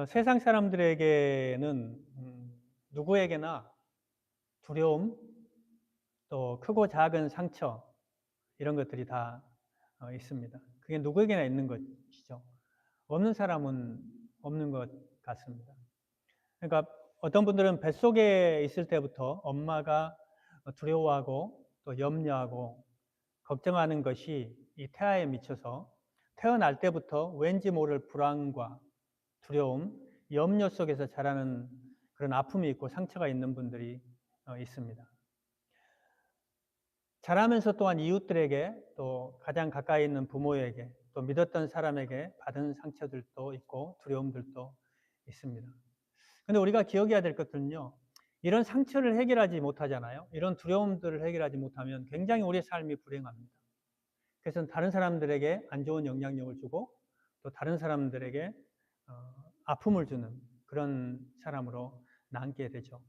세상 사람들에게는 누구에게나 두려움, 또 크고 작은 상처 이런 것들이 다 있습니다. 그게 누구에게나 있는 것이죠. 없는 사람은 없는 것 같습니다. 그러니까 어떤 분들은 뱃속에 있을 때부터 엄마가 두려워하고 또 염려하고 걱정하는 것이 이 태아에 미쳐서 태어날 때부터 왠지 모를 불안과 두려움, 염려 속에서 자라는 그런 아픔이 있고 상처가 있는 분들이 있습니다. 자라면서 또한 이웃들에게 또 가장 가까이 있는 부모에게 또 믿었던 사람에게 받은 상처들도 있고 두려움들도 있습니다. 근데 우리가 기억해야 될 것들은요, 이런 상처를 해결하지 못하잖아요. 이런 두려움들을 해결하지 못하면 굉장히 우리의 삶이 불행합니다. 그래서 다른 사람들에게 안 좋은 영향력을 주고 또 다른 사람들에게 아픔을 주는 그런 사람으로 남게 되죠.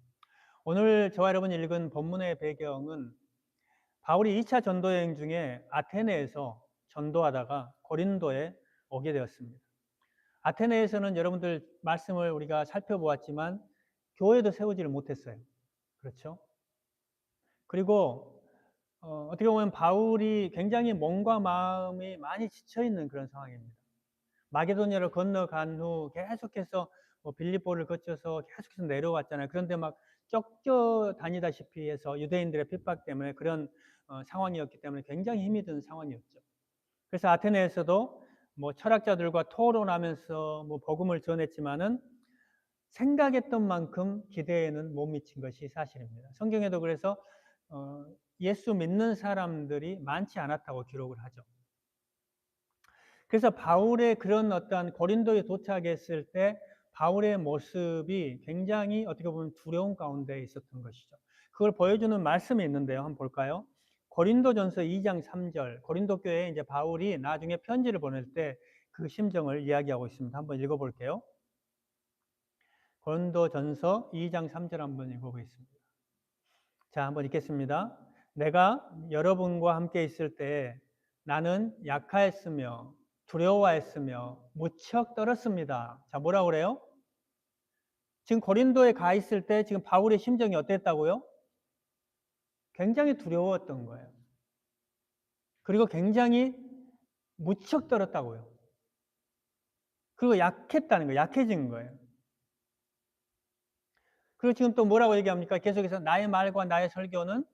오늘 저와 여러분이 읽은 본문의 배경은 바울이 2차 전도 여행 중에 아테네에서 전도하다가 고린도에 오게 되었습니다. 아테네에서는 여러분들 말씀을 우리가 살펴보았지만 교회도 세우지를 못했어요. 그렇죠? 그리고 어떻게 보면 바울이 굉장히 몸과 마음이 많이 지쳐있는 그런 상황입니다. 마게도냐를 건너간 후 계속해서 빌립보를 거쳐서 계속해서 내려왔잖아요. 그런데 막 쫓겨 다니다시피 해서 유대인들의 핍박 때문에 그런 상황이었기 때문에 굉장히 힘이 든 상황이었죠. 그래서 아테네에서도 뭐 철학자들과 토론하면서 뭐 복음을 전했지만은 생각했던 만큼 기대에는 못 미친 것이 사실입니다. 성경에도 그래서 예수 믿는 사람들이 많지 않았다고 기록을 하죠. 그래서 바울의 그런 어떠한 고린도에 도착했을 때 바울의 모습이 굉장히 어떻게 보면 두려움 가운데 있었던 것이죠. 그걸 보여주는 말씀이 있는데요. 한번 볼까요? 고린도전서 2장 3절. 고린도 교회에 이제 바울이 나중에 편지를 보낼 때 그 심정을 이야기하고 있습니다. 한번 읽어볼게요. 고린도전서 2장 3절 한번 읽어보겠습니다. 자, 한번 읽겠습니다. 내가 여러분과 함께 있을 때 나는 약하였으며 두려워했으며 무척 떨었습니다. 자, 뭐라 그래요? 지금 고린도에 가 있을 때 지금 바울의 심정이 어땠다고요? 굉장히 두려웠던 거예요. 그리고 굉장히 무척 떨었다고요. 그리고 약했다는 거예요. 약해진 거예요. 그리고 지금 또 뭐라고 얘기합니까? 계속해서 나의 말과 나의 설교는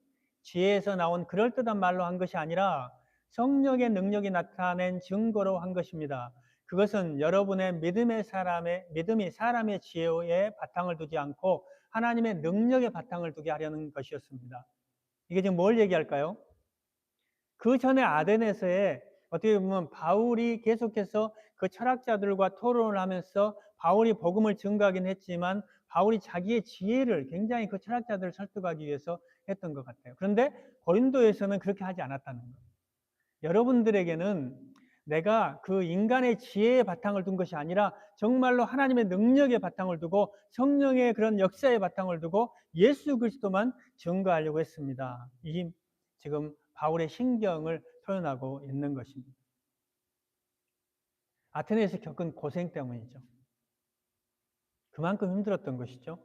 지혜에서 나온 그럴듯한 말로 한 것이 아니라 성령의 능력이 나타낸 증거로 한 것입니다. 그것은 여러분의 믿음이 사람의 지혜에 바탕을 두지 않고 하나님의 능력에 바탕을 두게 하려는 것이었습니다. 이게 지금 뭘 얘기할까요? 그 전에 아덴에서의 어떻게 보면 바울이 계속해서 그 철학자들과 토론을 하면서 바울이 복음을 증거하긴 했지만 바울이 자기의 지혜를 굉장히 그 철학자들을 설득하기 위해서 했던 것 같아요. 그런데 고린도에서는 그렇게 하지 않았다는 거예요. 여러분들에게는 내가 그 인간의 지혜의 바탕을 둔 것이 아니라 정말로 하나님의 능력의 바탕을 두고 성령의 그런 역사의 바탕을 두고 예수 그리스도만 증거하려고 했습니다. 이 지금 바울의 신경을 표현하고 있는 것입니다. 아테네에서 겪은 고생 때문이죠. 그만큼 힘들었던 것이죠.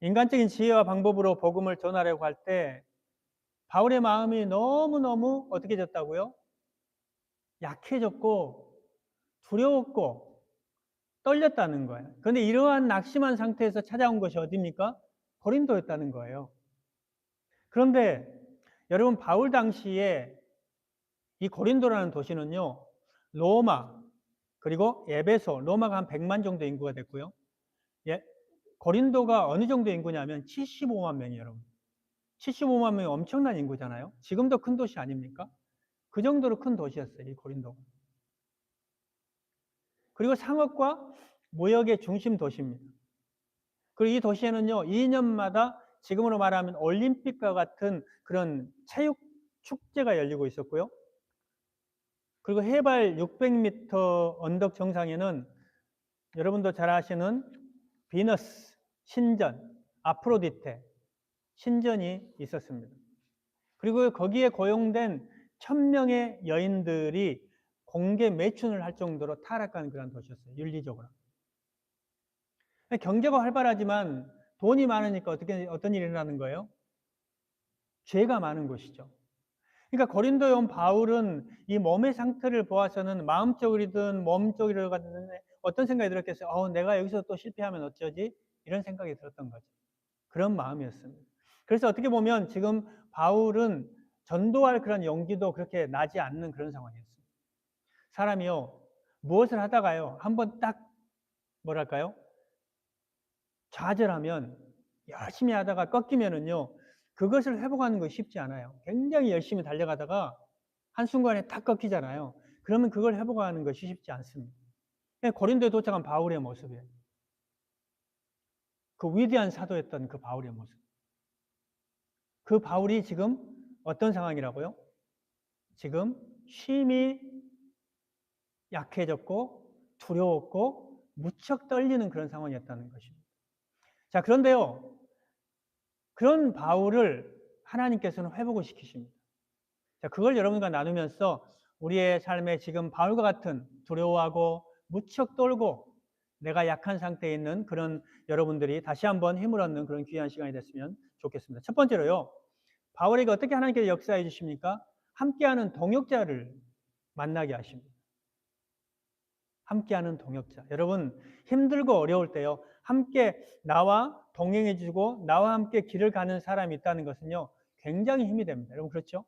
인간적인 지혜와 방법으로 복음을 전하려고 할 때 바울의 마음이 너무너무 어떻게 됐다고요? 약해졌고 두려웠고 떨렸다는 거예요. 그런데 이러한 낙심한 상태에서 찾아온 것이 어디입니까? 고린도였다는 거예요. 그런데 여러분 바울 당시에 이 고린도라는 도시는요, 로마 그리고 에베소, 로마가 한 100만 정도 인구가 됐고요. 예, 고린도가 어느 정도 인구냐면 75만 명이에요, 여러분. 75만 명이 엄청난 인구잖아요. 지금도 큰 도시 아닙니까? 그 정도로 큰 도시였어요, 이 고린도가. 그리고 상업과 무역의 중심 도시입니다. 그리고 이 도시에는요, 2년마다 지금으로 말하면 올림픽과 같은 그런 체육 축제가 열리고 있었고요. 그리고 해발 600m 언덕 정상에는 여러분도 잘 아시는 비너스, 신전, 아프로디테, 신전이 있었습니다. 그리고 거기에 고용된 1000명의 여인들이 공개 매춘을 할 정도로 타락한 그런 도시였어요. 윤리적으로. 경제가 활발하지만 돈이 많으니까 어떤 일이 일어나는 거예요? 죄가 많은 곳이죠. 그러니까 고린도에 온 바울은 이 몸의 상태를 보아서는 마음적이든 몸적이든 어떤 생각이 들었겠어요? 내가 여기서 또 실패하면 어쩌지? 이런 생각이 들었던 거죠. 그런 마음이었습니다. 그래서 어떻게 보면 지금 바울은 전도할 그런 용기도 그렇게 나지 않는 그런 상황이었습니다. 사람이요, 무엇을 하다가요, 한번 딱, 뭐랄까요? 좌절하면, 열심히 하다가 꺾이면은요, 그것을 회복하는 것이 쉽지 않아요. 굉장히 열심히 달려가다가 한순간에 딱 꺾이잖아요. 그러면 그걸 회복하는 것이 쉽지 않습니다. 고린도에 도착한 바울의 모습이에요. 그 위대한 사도였던 그 바울의 모습. 그 바울이 지금 어떤 상황이라고요? 지금 쉼이 약해졌고 두려웠고 무척 떨리는 그런 상황이었다는 것입니다. 자, 그런데요, 그런 바울을 하나님께서는 회복을 시키십니다. 자, 그걸 여러분과 나누면서 우리의 삶에 지금 바울과 같은 두려워하고 무척 떨고 내가 약한 상태에 있는 그런 여러분들이 다시 한번 힘을 얻는 그런 귀한 시간이 됐으면 좋겠습니다. 첫 번째로요, 바울에게 어떻게 하나님께서 역사해 주십니까? 함께하는 동역자를 만나게 하십니다. 함께하는 동역자. 여러분, 힘들고 어려울 때요, 함께 나와 동행해 주고 나와 함께 길을 가는 사람이 있다는 것은요, 굉장히 힘이 됩니다. 여러분, 그렇죠?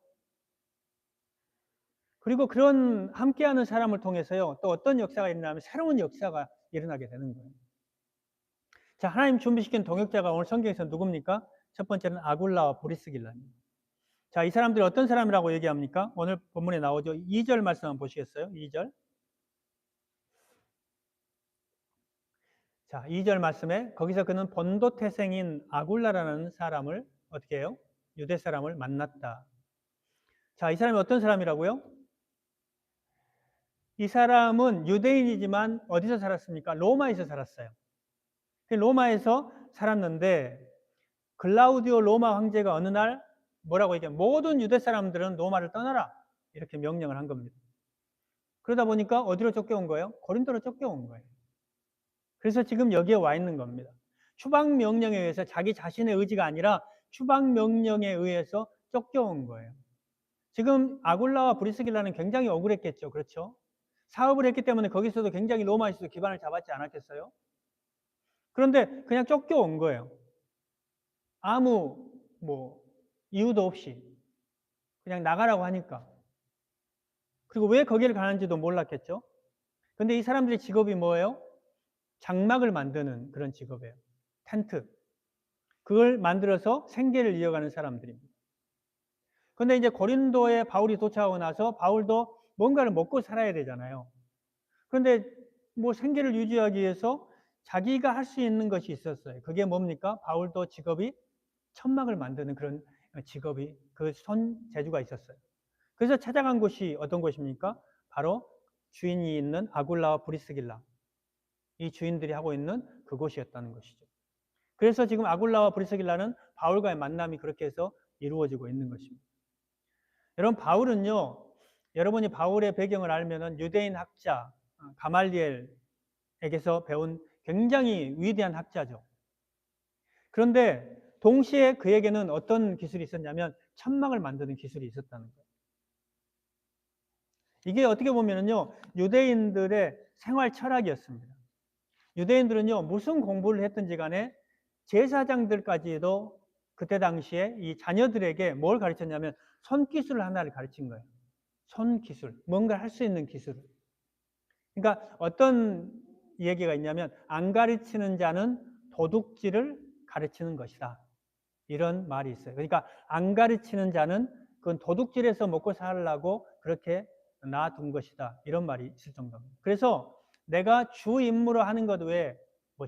그리고 그런 함께하는 사람을 통해서요, 또 어떤 역사가 일어나면 새로운 역사가 일어나게 되는 거예요. 자, 하나님 준비시킨 동역자가 오늘 성경에서 누굽니까? 첫 번째는 아굴라와 브리스길라입니다. 자, 이 사람들이 어떤 사람이라고 얘기합니까? 오늘 본문에 나오죠. 2절 말씀 한번 보시겠어요? 2절. 자, 2절 말씀에 거기서 그는 본도 태생인 아굴라라는 사람을 어떻게 해요? 유대 사람을 만났다. 자, 이 사람이 어떤 사람이라고요? 이 사람은 유대인이지만 어디서 살았습니까? 로마에서 살았어요. 로마에서 살았는데 글라우디오 로마 황제가 어느 날 뭐라고 얘기해요? 모든 유대 사람들은 로마를 떠나라. 이렇게 명령을 한 겁니다. 그러다 보니까 어디로 쫓겨온 거예요? 고린도로 쫓겨온 거예요. 그래서 지금 여기에 와 있는 겁니다. 추방 명령에 의해서 자기 자신의 의지가 아니라 추방 명령에 의해서 쫓겨온 거예요. 지금 아굴라와 브리스길라는 굉장히 억울했겠죠. 그렇죠? 사업을 했기 때문에 거기서도 굉장히 로마에서도 기반을 잡았지 않았겠어요? 그런데 그냥 쫓겨온 거예요. 아무 이유도 없이 그냥 나가라고 하니까. 그리고 왜 거기를 가는지도 몰랐겠죠. 근데 이 사람들의 직업이 뭐예요? 장막을 만드는 그런 직업이에요. 텐트. 그걸 만들어서 생계를 이어가는 사람들입니다. 근데 이제 고린도에 바울이 도착하고 나서 바울도 뭔가를 먹고 살아야 되잖아요. 그런데 생계를 유지하기 위해서 자기가 할 수 있는 것이 있었어요. 그게 뭡니까? 바울도 직업이 천막을 만드는 그런 직업이 그 손재주가 있었어요. 그래서 찾아간 곳이 어떤 곳입니까? 바로 주인이 있는 아굴라와 브리스길라, 이 주인들이 하고 있는 그곳이었다는 것이죠. 그래서 지금 아굴라와 브리스길라는 바울과의 만남이 그렇게 해서 이루어지고 있는 것입니다. 여러분, 바울은요, 여러분이 바울의 배경을 알면은 유대인 학자 가말리엘에게서 배운 굉장히 위대한 학자죠. 그런데 동시에 그에게는 어떤 기술이 있었냐면 천막을 만드는 기술이 있었다는 거예요. 이게 어떻게 보면은요, 유대인들의 생활 철학이었습니다. 유대인들은요, 무슨 공부를 했든지 간에 제사장들까지도 그때 당시에 이 자녀들에게 뭘 가르쳤냐면 손기술 하나를 가르친 거예요. 손기술, 뭔가 할 수 있는 기술. 그러니까 어떤 얘기가 있냐면 안 가르치는 자는 도둑질을 가르치는 것이다. 이런 말이 있어요. 그러니까 안 가르치는 자는 그건 도둑질해서 먹고 살려고 그렇게 놔둔 것이다. 이런 말이 있을 정도입니다. 그래서 내가 주 임무로 하는 것 외에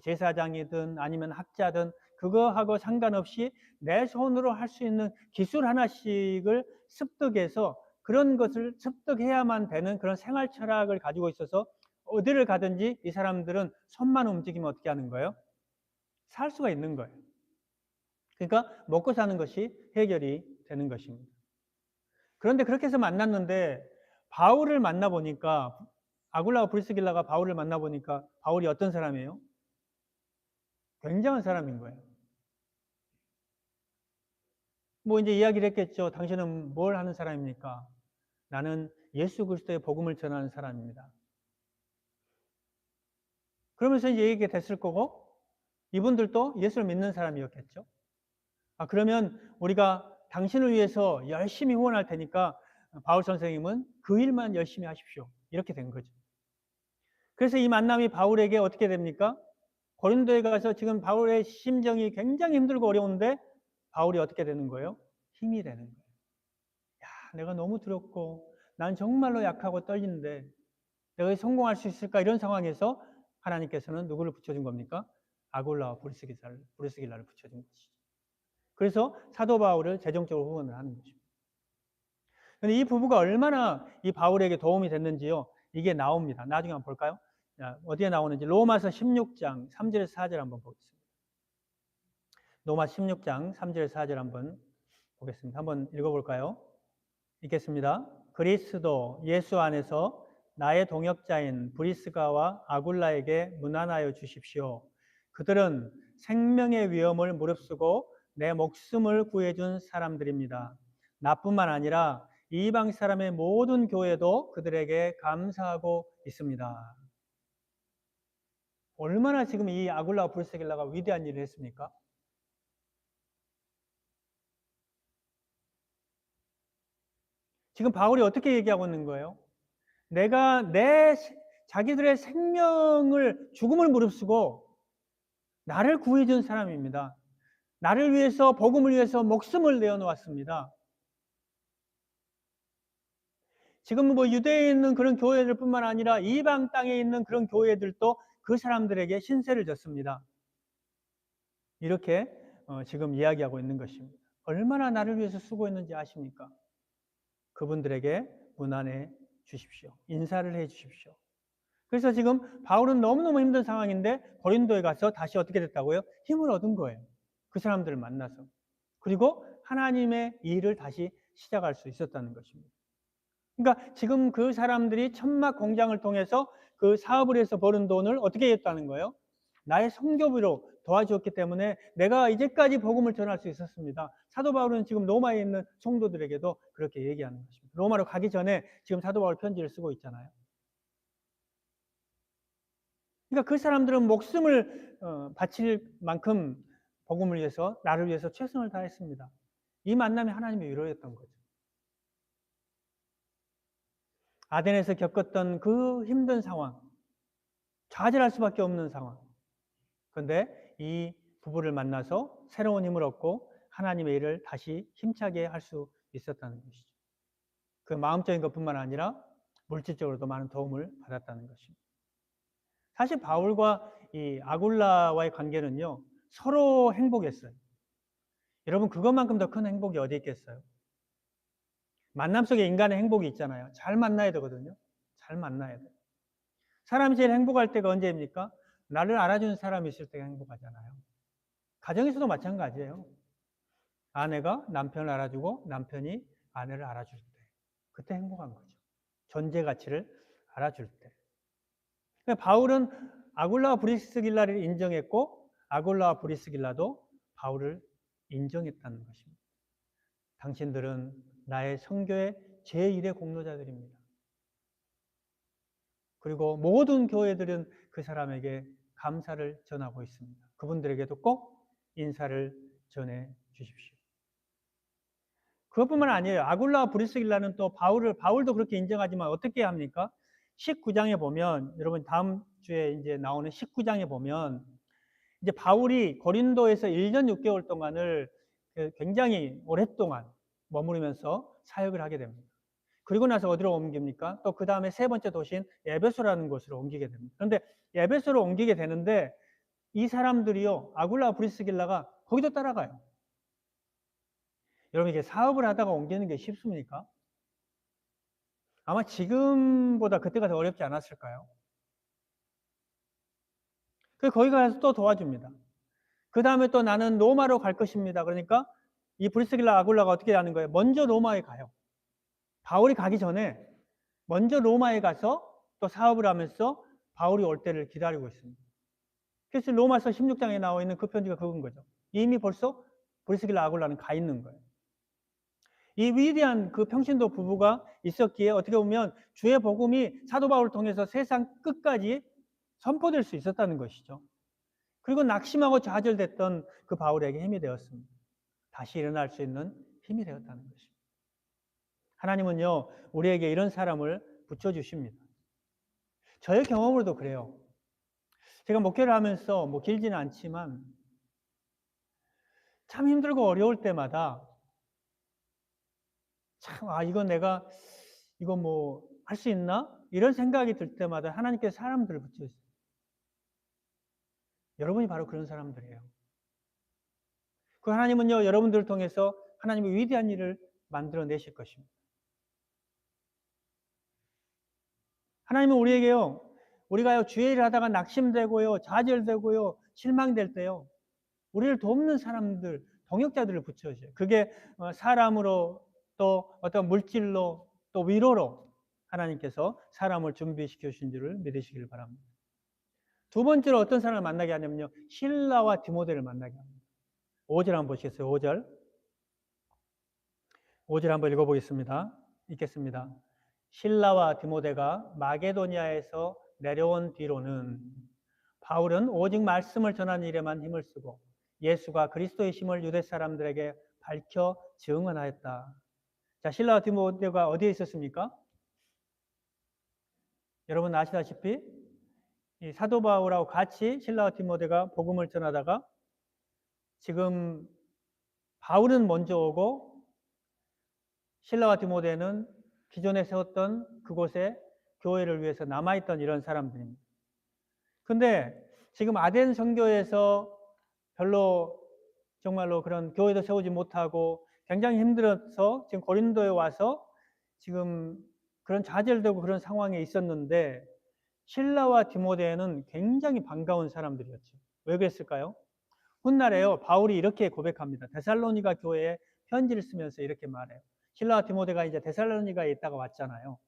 제사장이든 아니면 학자든 그거하고 상관없이 내 손으로 할 수 있는 기술 하나씩을 습득해서 그런 것을 습득해야만 되는 그런 생활 철학을 가지고 있어서 어디를 가든지 이 사람들은 손만 움직이면 어떻게 하는 거예요? 살 수가 있는 거예요. 그러니까 먹고 사는 것이 해결이 되는 것입니다. 그런데 그렇게 해서 만났는데 바울을 만나보니까, 아굴라와 브리스길라가 바울을 만나보니까 바울이 어떤 사람이에요? 굉장한 사람인 거예요. 뭐 이제 이야기를 했겠죠. 당신은 뭘 하는 사람입니까? 나는 예수 그리스도의 복음을 전하는 사람입니다. 그러면서 이제 얘기가 됐을 거고, 이분들도 예수를 믿는 사람이었겠죠. 그러면 우리가 당신을 위해서 열심히 후원할 테니까 바울 선생님은 그 일만 열심히 하십시오. 이렇게 된 거죠. 그래서 이 만남이 바울에게 어떻게 됩니까? 고린도에 가서 지금 바울의 심정이 굉장히 힘들고 어려운데 바울이 어떻게 되는 거예요? 힘이 되는 거예요. 야, 내가 너무 두렵고 난 정말로 약하고 떨리는데 내가 성공할 수 있을까? 이런 상황에서 하나님께서는 누구를 붙여준 겁니까? 아굴라와 브리스길라를 붙여준 것이죠. 그래서 사도 바울을 재정적으로 후원을 하는 것입니다. 근데 이 부부가 얼마나 이 바울에게 도움이 됐는지요. 이게 나옵니다. 나중에 한번 볼까요? 자, 어디에 나오는지 로마서 16장 3절에서 4절 한번 보겠습니다. 로마 16장 3절에서 4절 한번 보겠습니다. 한번 읽어볼까요? 읽겠습니다. 그리스도 예수 안에서 나의 동역자인 브리스가와 아굴라에게 문안하여 주십시오. 그들은 생명의 위험을 무릅쓰고 내 목숨을 구해준 사람들입니다. 나뿐만 아니라 이방 사람의 모든 교회도 그들에게 감사하고 있습니다. 얼마나 지금 이 아굴라와 브리스길라가 위대한 일을 했습니까? 지금 바울이 어떻게 얘기하고 있는 거예요? 내가 자기들의 생명을, 죽음을 무릅쓰고 나를 구해준 사람입니다. 나를 위해서, 복음을 위해서 목숨을 내어놓았습니다. 지금 뭐 유대에 있는 그런 교회들 뿐만 아니라 이방 땅에 있는 그런 교회들도 그 사람들에게 신세를 졌습니다. 이렇게 지금 이야기하고 있는 것입니다. 얼마나 나를 위해서 수고했는지 아십니까? 그분들에게 문안해 주십시오. 인사를 해 주십시오. 그래서 지금 바울은 너무너무 힘든 상황인데 고린도에 가서 다시 어떻게 됐다고요? 힘을 얻은 거예요. 그 사람들을 만나서. 그리고 하나님의 일을 다시 시작할 수 있었다는 것입니다. 그러니까 지금 그 사람들이 천막 공장을 통해서 그 사업을 해서 버는 돈을 어떻게 했다는 거예요? 나의 선교비로 도와주었기 때문에 내가 이제까지 복음을 전할 수 있었습니다. 사도 바울은 지금 로마에 있는 성도들에게도 그렇게 얘기하는 것입니다. 로마로 가기 전에 지금 사도 바울 편지를 쓰고 있잖아요. 그러니까 그 사람들은 목숨을 바칠 만큼 복음을 위해서, 나를 위해서 최선을 다했습니다. 이 만남이 하나님의 위로였던 거죠. 아덴에서 겪었던 그 힘든 상황, 좌절할 수밖에 없는 상황. 그런데 이 부부를 만나서 새로운 힘을 얻고 하나님의 일을 다시 힘차게 할 수 있었다는 것이죠. 그 마음적인 것뿐만 아니라 물질적으로도 많은 도움을 받았다는 것입니다. 사실 바울과 이 아굴라와의 관계는요, 서로 행복했어요. 여러분, 그것만큼 더 큰 행복이 어디 있겠어요? 만남 속에 인간의 행복이 있잖아요. 잘 만나야 되거든요. 잘 만나야 돼요. 사람이 제일 행복할 때가 언제입니까? 나를 알아주는 사람이 있을 때가 행복하잖아요. 가정에서도 마찬가지예요. 아내가 남편을 알아주고 남편이 아내를 알아줄 때. 그때 행복한 거죠. 존재 가치를 알아줄 때. 그러니까 바울은 아굴라와 브리스길라를 인정했고 아굴라와 브리스길라도 바울을 인정했다는 것입니다. 당신들은 나의 선교의 제1의 공로자들입니다. 그리고 모든 교회들은 그 사람에게 감사를 전하고 있습니다. 그분들에게도 꼭 인사를 전해 주십시오. 그것뿐만 아니에요. 아굴라와 브리스길라는 또 바울도 그렇게 인정하지만 어떻게 합니까? 19장에 보면, 여러분 다음 주에 이제 나오는 19장에 보면, 이제 바울이 고린도에서 1년 6개월 동안을 굉장히 오랫동안 머무르면서 사역을 하게 됩니다. 그리고 나서 어디로 옮깁니까? 또 그 다음에 세 번째 도시인 에베소라는 곳으로 옮기게 됩니다. 그런데 에베소로 옮기게 되는데 이 사람들이요, 아굴라 브리스길라가 거기도 따라가요. 여러분, 이게 사업을 하다가 옮기는 게 쉽습니까? 아마 지금보다 그때가 더 어렵지 않았을까요? 거기 가서 또 도와줍니다. 그 다음에 또 나는 로마로 갈 것입니다. 그러니까 이 브리스길라 아굴라가 어떻게 하는 거예요? 먼저 로마에 가요. 바울이 가기 전에 먼저 로마에 가서 또 사업을 하면서 바울이 올 때를 기다리고 있습니다. 그래서 로마서 16장에 나와 있는 그 편지가 그건 거죠. 이미 벌써 브리스길라 아굴라는 가 있는 거예요. 이 위대한 그 평신도 부부가 있었기에 어떻게 보면 주의 복음이 사도 바울을 통해서 세상 끝까지 선포될 수 있었다는 것이죠. 그리고 낙심하고 좌절됐던 그 바울에게 힘이 되었습니다. 다시 일어날 수 있는 힘이 되었다는 것입니다. 하나님은요, 우리에게 이런 사람을 붙여주십니다. 저의 경험으로도 그래요. 제가 목회를 하면서 뭐 길지는 않지만 참 힘들고 어려울 때마다 참, 이건 내가, 이거 뭐, 할 수 있나? 이런 생각이 들 때마다 하나님께서 사람들을 붙여주세요. 여러분이 바로 그런 사람들이에요. 그 하나님은요, 여러분들을 통해서 하나님의 위대한 일을 만들어내실 것입니다. 하나님은 우리에게요, 우리가요, 주의 일을 하다가 낙심되고요, 좌절되고요, 실망될 때요, 우리를 돕는 사람들, 동역자들을 붙여주세요. 그게 사람으로 또 어떤 물질로 또 위로로 하나님께서 사람을 준비시켜 주신 줄을 믿으시길 바랍니다. 두 번째로 어떤 사람을 만나게 하냐면요, 실라와 디모데를 만나게 합니다. 5절 한번 보시겠어요? 5절. 5절 한번 읽어보겠습니다. 읽겠습니다. 실라와 디모데가 마게도니아에서 내려온 뒤로는 바울은 오직 말씀을 전하는 일에만 힘을 쓰고 예수가 그리스도의 심을 유대 사람들에게 밝혀 증언하였다. 자, 실라와 디모데가 어디에 있었습니까? 여러분 아시다시피 이 사도 바울하고 같이 실라와 디모데가 복음을 전하다가 지금 바울은 먼저 오고 실라와 디모데는 기존에 세웠던 그곳에 교회를 위해서 남아있던 이런 사람들입니다. 근데 지금 아덴 선교에서 별로 정말로 그런 교회도 세우지 못하고 굉장히 힘들어서 지금 고린도에 와서 지금 그런 좌절되고 그런 상황에 있었는데 실라와 디모데는 굉장히 반가운 사람들이었죠. 왜 그랬을까요? 훗날에요, 바울이 이렇게 고백합니다. 데살로니가 교회에 편지를 쓰면서 이렇게 말해요. 실라와 디모데가 이제 데살로니가에 있다가 왔잖아요.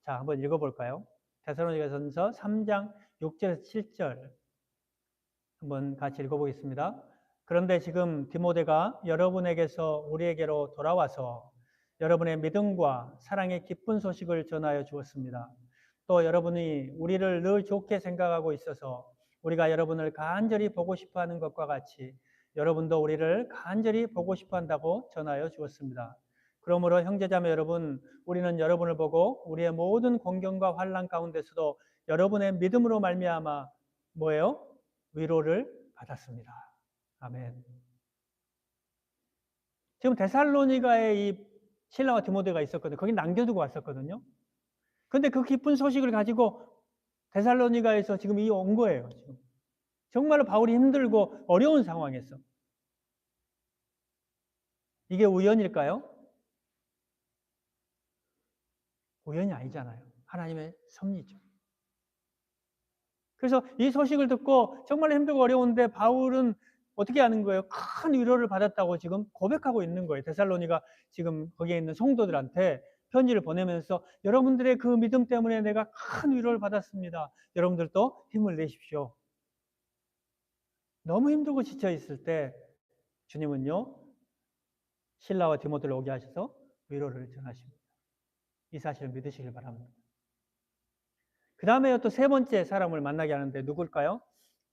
자, 한번 읽어볼까요? 데살로니가전서 3장 6절에서 7절 한번 같이 읽어보겠습니다. 그런데 지금 디모데가 여러분에게서 우리에게로 돌아와서 여러분의 믿음과 사랑의 기쁜 소식을 전하여 주었습니다. 또 여러분이 우리를 늘 좋게 생각하고 있어서 우리가 여러분을 간절히 보고 싶어 하는 것과 같이 여러분도 우리를 간절히 보고 싶어 한다고 전하여 주었습니다. 그러므로 형제자매 여러분, 우리는 여러분을 보고 우리의 모든 공경과 환난 가운데서도 여러분의 믿음으로 말미암아 뭐예요? 위로를 받았습니다. 아멘. 지금 데살로니가에 이 실라와 디모데가 있었거든요. 거기 남겨두고 왔었거든요. 근데 그 기쁜 소식을 가지고 데살로니가에서 지금 이 온 거예요. 지금. 정말로 바울이 힘들고 어려운 상황에서. 이게 우연일까요? 우연이 아니잖아요. 하나님의 섭리죠. 그래서 이 소식을 듣고 정말 힘들고 어려운데 바울은 어떻게 하는 거예요? 큰 위로를 받았다고 지금 고백하고 있는 거예요. 데살로니가 지금 거기에 있는 성도들한테 편지를 보내면서 여러분들의 그 믿음 때문에 내가 큰 위로를 받았습니다. 여러분들도 힘을 내십시오. 너무 힘들고 지쳐 있을 때 주님은요, 실라와 디모데를 오게 하셔서 위로를 전하십니다. 이 사실을 믿으시길 바랍니다. 그 다음에 또 세 번째 사람을 만나게 하는데 누굴까요?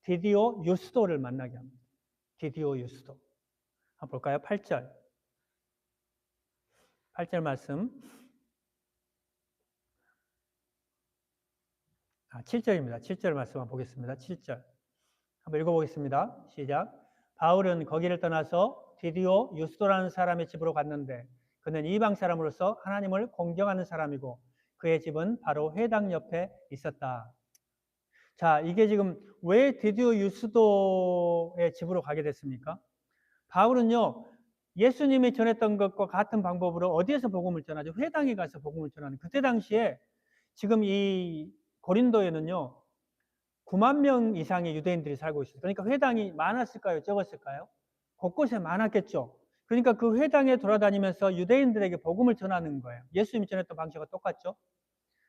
디디오 유스도를 만나게 합니다. 디디오 유스도. 한번 볼까요? 8절. 8절 말씀. 7절입니다. 7절 말씀 한번 보겠습니다. 7절. 한번 읽어보겠습니다. 시작. 바울은 거기를 떠나서 디디오 유스도라는 사람의 집으로 갔는데 그는 이방 사람으로서 하나님을 공경하는 사람이고 그의 집은 바로 회당 옆에 있었다. 자, 이게 지금 왜 디디오 유스도의 집으로 가게 됐습니까? 바울은요, 예수님이 전했던 것과 같은 방법으로 어디에서 복음을 전하죠? 회당에 가서 복음을 전하는. 그때 당시에 지금 이 고린도에는요, 9만 명 이상의 유대인들이 살고 있어요. 그러니까 회당이 많았을까요? 적었을까요? 곳곳에 많았겠죠. 그러니까 그 회당에 돌아다니면서 유대인들에게 복음을 전하는 거예요. 예수님이 전했던 방식과 똑같죠.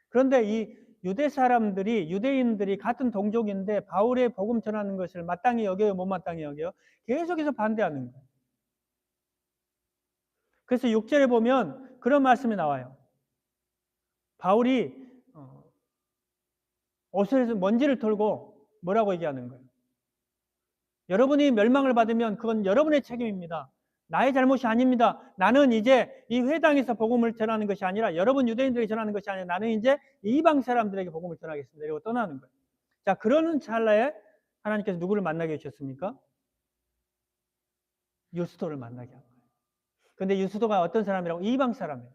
그런데 이 유대 사람들이, 유대인들이 같은 동족인데 바울의 복음 전하는 것을 마땅히 여겨요, 못 마땅히 여겨요? 계속해서 반대하는 거예요. 그래서 6절에 보면 그런 말씀이 나와요. 바울이 옷에서 먼지를 털고 뭐라고 얘기하는 거예요? 여러분이 멸망을 받으면 그건 여러분의 책임입니다. 나의 잘못이 아닙니다. 나는 이제 이 회당에서 복음을 전하는 것이 아니라 여러분 유대인들에게 전하는 것이 아니라 나는 이제 이방 사람들에게 복음을 전하겠습니다. 이러고 떠나는 거예요. 자, 그러는 찰나에 하나님께서 누구를 만나게 해주셨습니까? 유스도를 만나게 한 거예요. 근데 유스도가 어떤 사람이라고? 이방 사람이에요.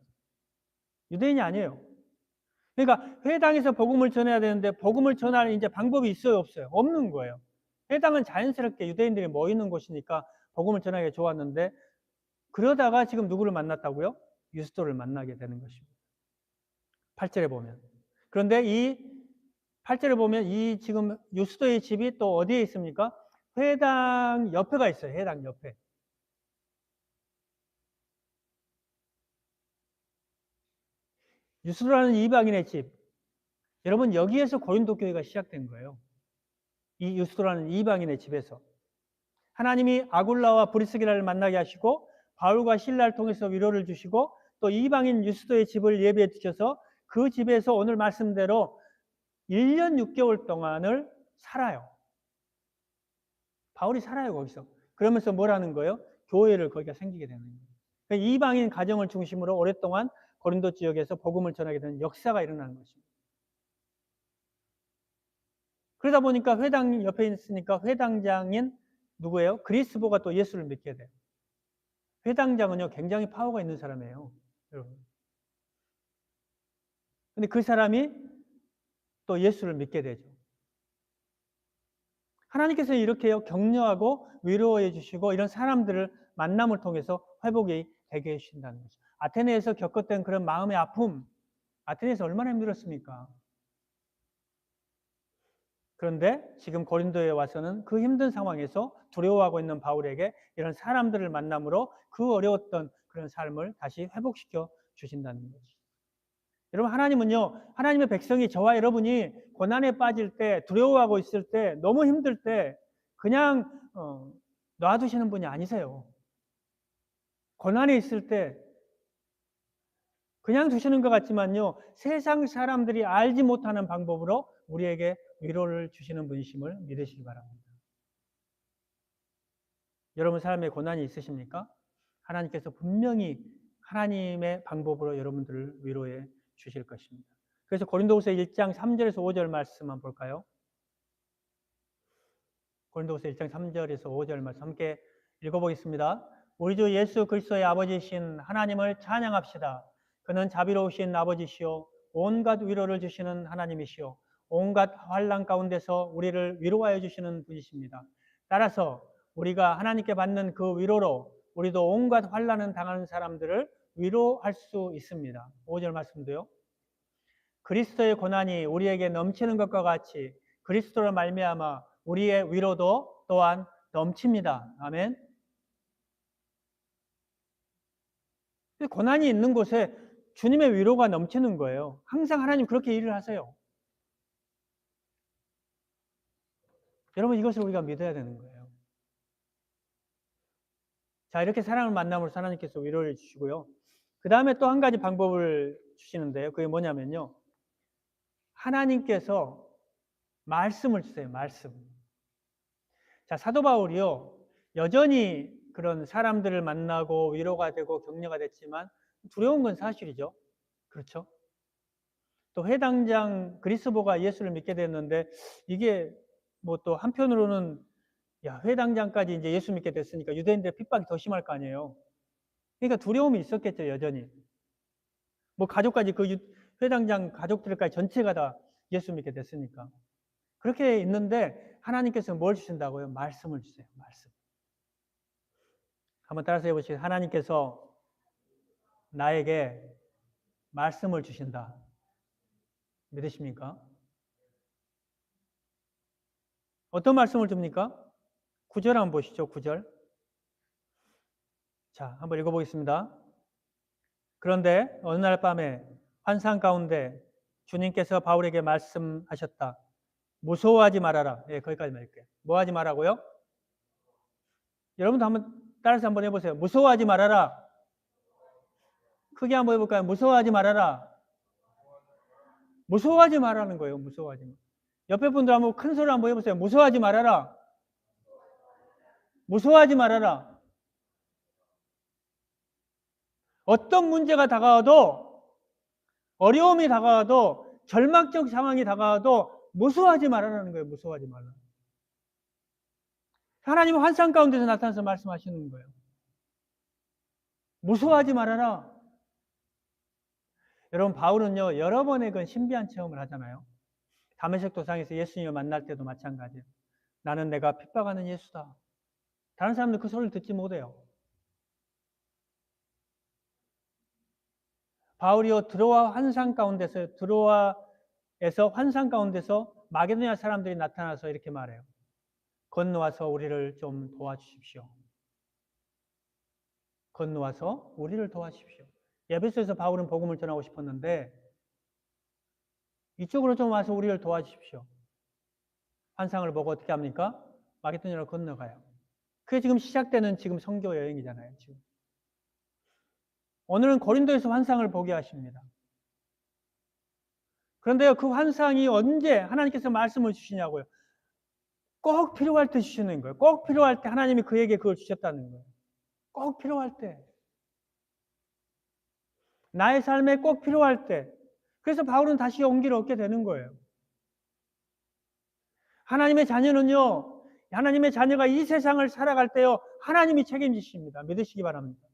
유대인이 아니에요. 그러니까 회당에서 복음을 전해야 되는데 복음을 전할 이제 방법이 있어요, 없어요? 없는 거예요. 회당은 자연스럽게 유대인들이 모이는 곳이니까 복음을 전하기 좋았는데 그러다가 지금 누구를 만났다고요? 유스도를 만나게 되는 것입니다. 8절에 보면. 그런데 이 8절에 보면 이 지금 유스도의 집이 또 어디에 있습니까? 회당 옆에가 있어요. 회당 옆에. 유스도라는 이방인의 집. 여러분 여기에서 고린도 교회가 시작된 거예요. 이 유스도라는 이방인의 집에서. 하나님이 아굴라와 브리스기라를 만나게 하시고 바울과 실라를 통해서 위로를 주시고 또 이방인 유스도의 집을 예배해 주셔서 그 집에서 오늘 말씀대로 1년 6개월 동안을 살아요. 바울이 살아요, 거기서. 그러면서 뭐라는 거예요? 교회를 거기가 생기게 되는 거예요. 그러니까 이방인 가정을 중심으로 오랫동안 고린도 지역에서 복음을 전하게 되는 역사가 일어나는 것입니다. 그러다 보니까 회당 옆에 있으니까 회당장인 누구예요? 그리스보가 또 예수를 믿게 돼요. 회당장은요, 굉장히 파워가 있는 사람이에요, 여러분. 근데 그 사람이 또 예수를 믿게 되죠. 하나님께서 이렇게요, 격려하고 위로해 주시고 이런 사람들을 만남을 통해서 회복이 되게 해주신다는 거죠. 아테네에서 겪었던 그런 마음의 아픔, 아테네에서 얼마나 힘들었습니까? 그런데 지금 고린도에 와서는 그 힘든 상황에서 두려워하고 있는 바울에게 이런 사람들을 만남으로 그 어려웠던 그런 삶을 다시 회복시켜 주신다는 거죠. 여러분, 하나님은요, 하나님의 백성이 저와 여러분이 고난에 빠질 때, 두려워하고 있을 때, 너무 힘들 때 그냥 놔두시는 분이 아니세요. 고난에 있을 때 그냥 두시는 것 같지만요, 세상 사람들이 알지 못하는 방법으로 우리에게 위로를 주시는 분이심을 믿으시기 바랍니다. 여러분 삶에 고난이 있으십니까? 하나님께서 분명히 하나님의 방법으로 여러분들을 위로해 주실 것입니다. 그래서 고린도후서 1장 3절에서 5절 말씀 한번 볼까요? 고린도후서 1장 3절에서 5절 말씀 함께 읽어보겠습니다. 우리 주 예수 그리스도의 아버지이신 하나님을 찬양합시다. 그는 자비로우신 아버지시오 온갖 위로를 주시는 하나님이시오 온갖 환난 가운데서 우리를 위로하여 주시는 분이십니다. 따라서 우리가 하나님께 받는 그 위로로 우리도 온갖 환난을 당하는 사람들을 위로할 수 있습니다. 5절 말씀도요. 그리스도의 고난이 우리에게 넘치는 것과 같이 그리스도로 말미암아 우리의 위로도 또한 넘칩니다. 아멘. 고난이 있는 곳에 주님의 위로가 넘치는 거예요. 항상 하나님 그렇게 일을 하세요. 여러분 이것을 우리가 믿어야 되는 거예요. 자, 이렇게 사랑을 만남으로 하나님께서 위로를 주시고요. 그 다음에 또 한 가지 방법을 주시는데요. 그게 뭐냐면요. 하나님께서 말씀을 주세요. 말씀. 자, 사도 바울이요. 여전히 그런 사람들을 만나고 위로가 되고 격려가 됐지만 두려운 건 사실이죠. 그렇죠? 또 회당장 그리스보가 예수를 믿게 됐는데 이게 뭐 또 한편으로는 야, 회당장까지 이제 예수 믿게 됐으니까 유대인들의 핍박이 더 심할 거 아니에요. 그러니까 두려움이 있었겠죠, 여전히. 뭐 가족까지 그 회당장 가족들까지 전체가 다 예수 믿게 됐으니까. 그렇게 있는데 하나님께서 뭘 주신다고요? 말씀을 주세요. 말씀. 한번 따라서 해보시죠. 하나님께서 나에게 말씀을 주신다. 믿으십니까? 어떤 말씀을 줍니까? 9절 한번 보시죠. 9절. 자, 한번 읽어보겠습니다. 그런데 어느 날 밤에 환상 가운데 주님께서 바울에게 말씀하셨다. 무서워하지 말아라. 예, 거기까지 말할게요. 뭐 하지 말라고요? 여러분도 한번 따라서 한번 해보세요. 무서워하지 말아라. 크게 한번 해볼까요? 무서워하지 말아라. 무서워하지 말라는 거예요. 무서워하지 마. 옆에 분들 한번 큰 소리 한번 해보세요. 무서워하지 말아라. 무서워하지 말아라. 어떤 문제가 다가와도, 어려움이 다가와도, 절망적 상황이 다가와도 무서워하지 말아라는 거예요. 무서워하지 말라. 하나님은 환상 가운데서 나타나서 말씀하시는 거예요. 무서워하지 말아라. 여러분, 바울은요, 여러 번의 그 신비한 체험을 하잖아요. 다메섹 도상에서 예수님을 만날 때도 마찬가지예요. 나는 내가 핍박하는 예수다. 다른 사람들 그 소리를 듣지 못해요. 바울이요, 드로아 환상 가운데서, 드로아에서 환상 가운데서 마게도냐 사람들이 나타나서 이렇게 말해요. 건너와서 우리를 좀 도와주십시오. 건너와서 우리를 도와주십시오. 에베소에서 바울은 복음을 전하고 싶었는데 이쪽으로 좀 와서 우리를 도와주십시오. 환상을 보고 어떻게 합니까? 마게도냐로 건너가요. 그게 지금 시작되는 지금 선교 여행이잖아요. 지금. 오늘은 고린도에서 환상을 보게 하십니다. 그런데요, 그 환상이 언제 하나님께서 말씀을 주시냐고요. 꼭 필요할 때 주시는 거예요. 꼭 필요할 때 하나님이 그에게 그걸 주셨다는 거예요. 꼭 필요할 때. 나의 삶에 꼭 필요할 때. 그래서 바울은 다시 용기를 얻게 되는 거예요. 하나님의 자녀는요, 하나님의 자녀가 이 세상을 살아갈 때요, 하나님이 책임지십니다. 믿으시기 바랍니다.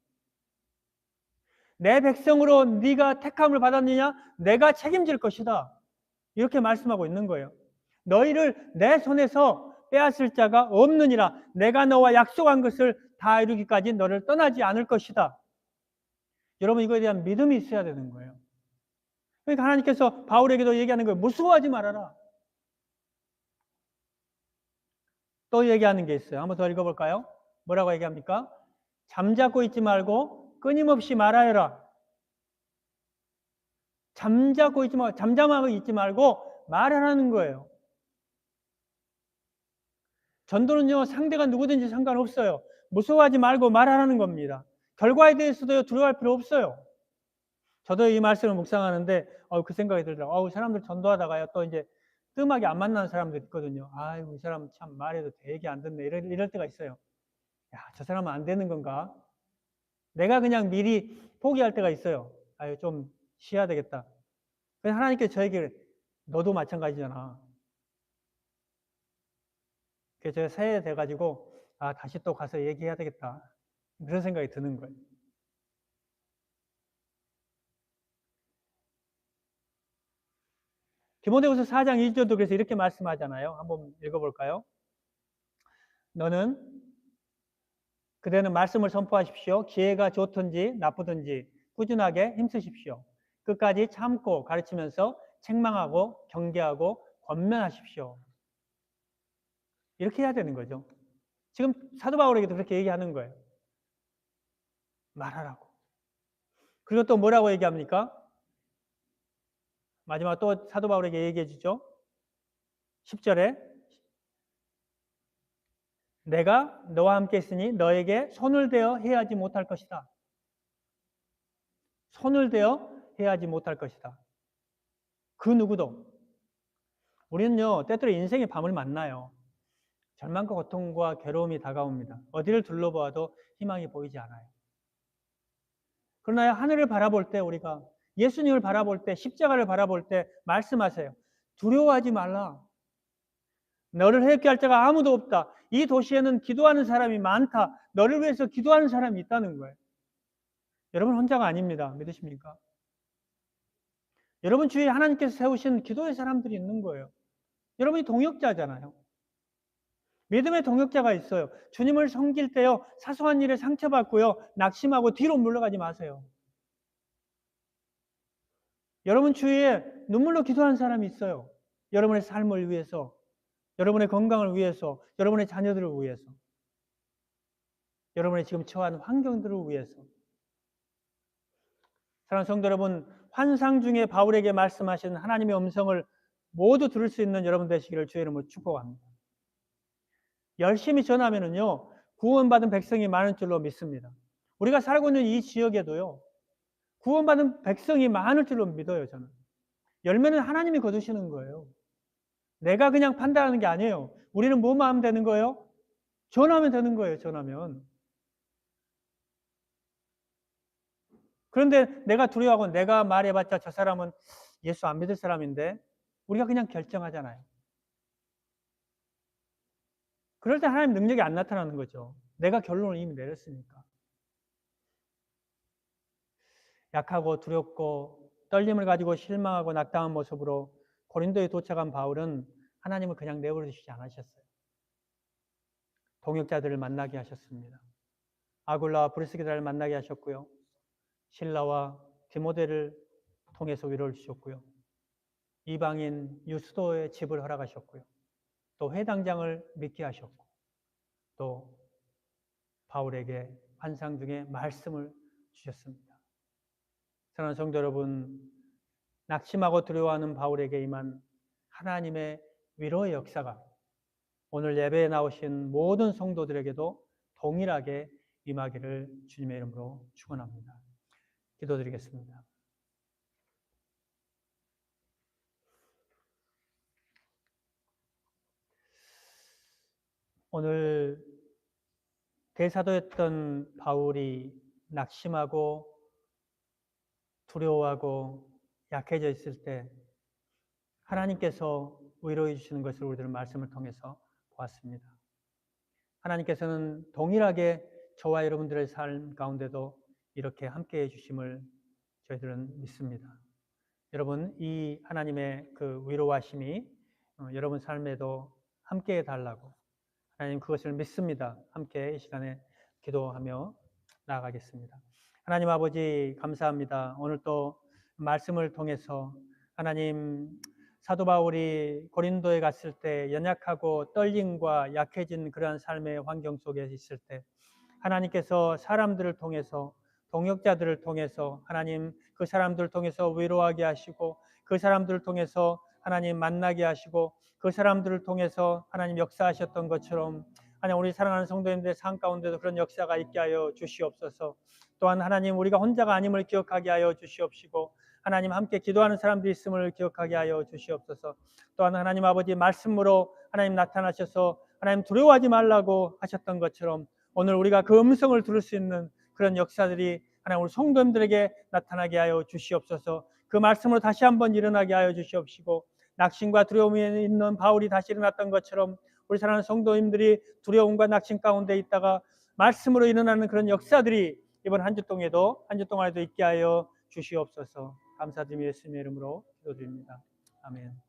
내 백성으로 네가 택함을 받았느냐? 내가 책임질 것이다. 이렇게 말씀하고 있는 거예요. 너희를 내 손에서 빼앗을 자가 없느니라. 내가 너와 약속한 것을 다 이루기까지 너를 떠나지 않을 것이다. 여러분, 이거에 대한 믿음이 있어야 되는 거예요. 그러니까 하나님께서 바울에게도 얘기하는 거예요. 무서워하지 말아라. 또 얘기하는 게 있어요. 한번 더 읽어볼까요? 뭐라고 얘기합니까? 잠자고 있지 말고 끊임없이 말하여라. 잠자고 있지 말고, 잠잠하고 있지 말고 말하라는 거예요. 전도는요, 상대가 누구든지 상관없어요. 무서워하지 말고 말하라는 겁니다. 결과에 대해서도 두려워할 필요 없어요. 저도 이 말씀을 묵상하는데 그 생각이 들더라고요. 사람들 전도하다가요, 또 이제 뜸하게 안 만나는 사람들 있거든요. 아이고, 이 사람 참 말해도 되게 안 듣네. 이럴 때가 있어요. 야, 저 사람은 안 되는 건가? 내가 그냥 미리 포기할 때가 있어요. 아유, 좀 쉬어야 되겠다. 그래서 하나님께서 저에게 너도 마찬가지잖아. 그래서 제가 새해 돼가지고 다시 또 가서 얘기해야 되겠다. 그런 생각이 드는 거예요. 디모데후서 4장 1절도 그래서 이렇게 말씀하잖아요. 한번 읽어볼까요? 그대는 말씀을 선포하십시오. 기회가 좋든지 나쁘든지 꾸준하게 힘쓰십시오. 끝까지 참고 가르치면서 책망하고 경계하고 권면하십시오. 이렇게 해야 되는 거죠. 지금 사도 바울에게도 그렇게 얘기하는 거예요. 말하라고. 그리고 또 뭐라고 얘기합니까? 마지막 또 사도 바울에게 얘기해 주죠. 10절에 내가 너와 함께 있으니 너에게 손을 대어 해하지 못할 것이다. 손을 대어 해하지 못할 것이다. 그 누구도. 우리는요, 때때로 인생의 밤을 만나요. 절망과 고통과 괴로움이 다가옵니다. 어디를 둘러보아도 희망이 보이지 않아요. 그러나 하늘을 바라볼 때 우리가 예수님을 바라볼 때 십자가를 바라볼 때 말씀하세요. 두려워하지 말라. 너를 회개할 자가 아무도 없다. 이 도시에는 기도하는 사람이 많다. 너를 위해서 기도하는 사람이 있다는 거예요. 여러분 혼자가 아닙니다. 믿으십니까? 여러분 주위에 하나님께서 세우신 기도의 사람들이 있는 거예요. 여러분이 동역자잖아요. 믿음의 동역자가 있어요. 주님을 섬길 때요, 사소한 일에 상처받고요, 낙심하고 뒤로 물러가지 마세요. 여러분 주위에 눈물로 기도하는 사람이 있어요. 여러분의 삶을 위해서, 여러분의 건강을 위해서, 여러분의 자녀들을 위해서, 여러분의 지금 처한 환경들을 위해서. 사랑하는 성도 여러분, 환상 중에 바울에게 말씀하신 하나님의 음성을 모두 들을 수 있는 여러분 되시기를 주의 이름으로 축복합니다. 열심히 전하면은요, 구원받은 백성이 많은 줄로 믿습니다. 우리가 살고 있는 이 지역에도요, 구원받은 백성이 많을 줄로 믿어요, 저는. 열매는 하나님이 거두시는 거예요. 내가 그냥 판단하는 게 아니에요. 우리는 뭐만 하면 되는 거예요? 전하면 되는 거예요, 전하면. 그런데 내가 두려워하고 내가 말해봤자 저 사람은 예수 안 믿을 사람인데 우리가 그냥 결정하잖아요. 그럴 때 하나님 능력이 안 나타나는 거죠. 내가 결론을 이미 내렸으니까. 약하고 두렵고 떨림을 가지고 실망하고 낙당한 모습으로 고린도에 도착한 바울은 하나님을 그냥 내버려 두시지 않으셨어요. 동역자들을 만나게 하셨습니다. 아굴라와 브리스기라를 만나게 하셨고요. 실라와 디모데를 통해서 위로를 주셨고요. 이방인 유스도의 집을 허락하셨고요. 또 회당장을 믿게 하셨고 또 바울에게 환상 중에 말씀을 주셨습니다. 사랑하는 성도 여러분, 낙심하고 두려워하는 바울에게 임한 하나님의 위로의 역사가 오늘 예배에 나오신 모든 성도들에게도 동일하게 임하기를 주님의 이름으로 축원합니다. 기도드리겠습니다. 오늘 대사도였던 바울이 낙심하고 두려워하고 약해져 있을 때 하나님께서 위로해 주시는 것을 우리들은 말씀을 통해서 보았습니다. 하나님께서는 동일하게 저와 여러분들의 삶 가운데도 이렇게 함께해 주심을 저희들은 믿습니다. 여러분, 이 하나님의 그 위로하심이 여러분 삶에도 함께해 달라고 하나님 그것을 믿습니다. 함께 이 시간에 기도하며 나아가겠습니다. 하나님 아버지 감사합니다. 오늘 또 말씀을 통해서 하나님 사도 바울이 고린도에 갔을 때 연약하고 떨림과 약해진 그러한 삶의 환경 속에 있을 때 하나님께서 사람들을 통해서 동역자들을 통해서 하나님 그 사람들을 통해서 위로하게 하시고 그 사람들을 통해서 하나님 만나게 하시고 그 사람들을 통해서 하나님 역사하셨던 것처럼 하나님 우리 사랑하는 성도님들의 삶 가운데도 그런 역사가 있게 하여 주시옵소서. 또한 하나님 우리가 혼자가 아님을 기억하게 하여 주시옵시고 하나님 함께 기도하는 사람들이 있음을 기억하게 하여 주시옵소서. 또한 하나님 아버지 말씀으로 하나님 나타나셔서 하나님 두려워하지 말라고 하셨던 것처럼 오늘 우리가 그 음성을 들을 수 있는 그런 역사들이 하나님 우리 성도님들에게 나타나게 하여 주시옵소서. 그 말씀으로 다시 한번 일어나게 하여 주시옵시고 낙심과 두려움이 있는 바울이 다시 일어났던 것처럼 우리 사랑하는 성도님들이 두려움과 낙심 가운데 있다가 말씀으로 일어나는 그런 역사들이 이번 한 주 동안에도 있게 하여 주시옵소서. 감사드리며 예수님의 이름으로 기도드립니다. 아멘.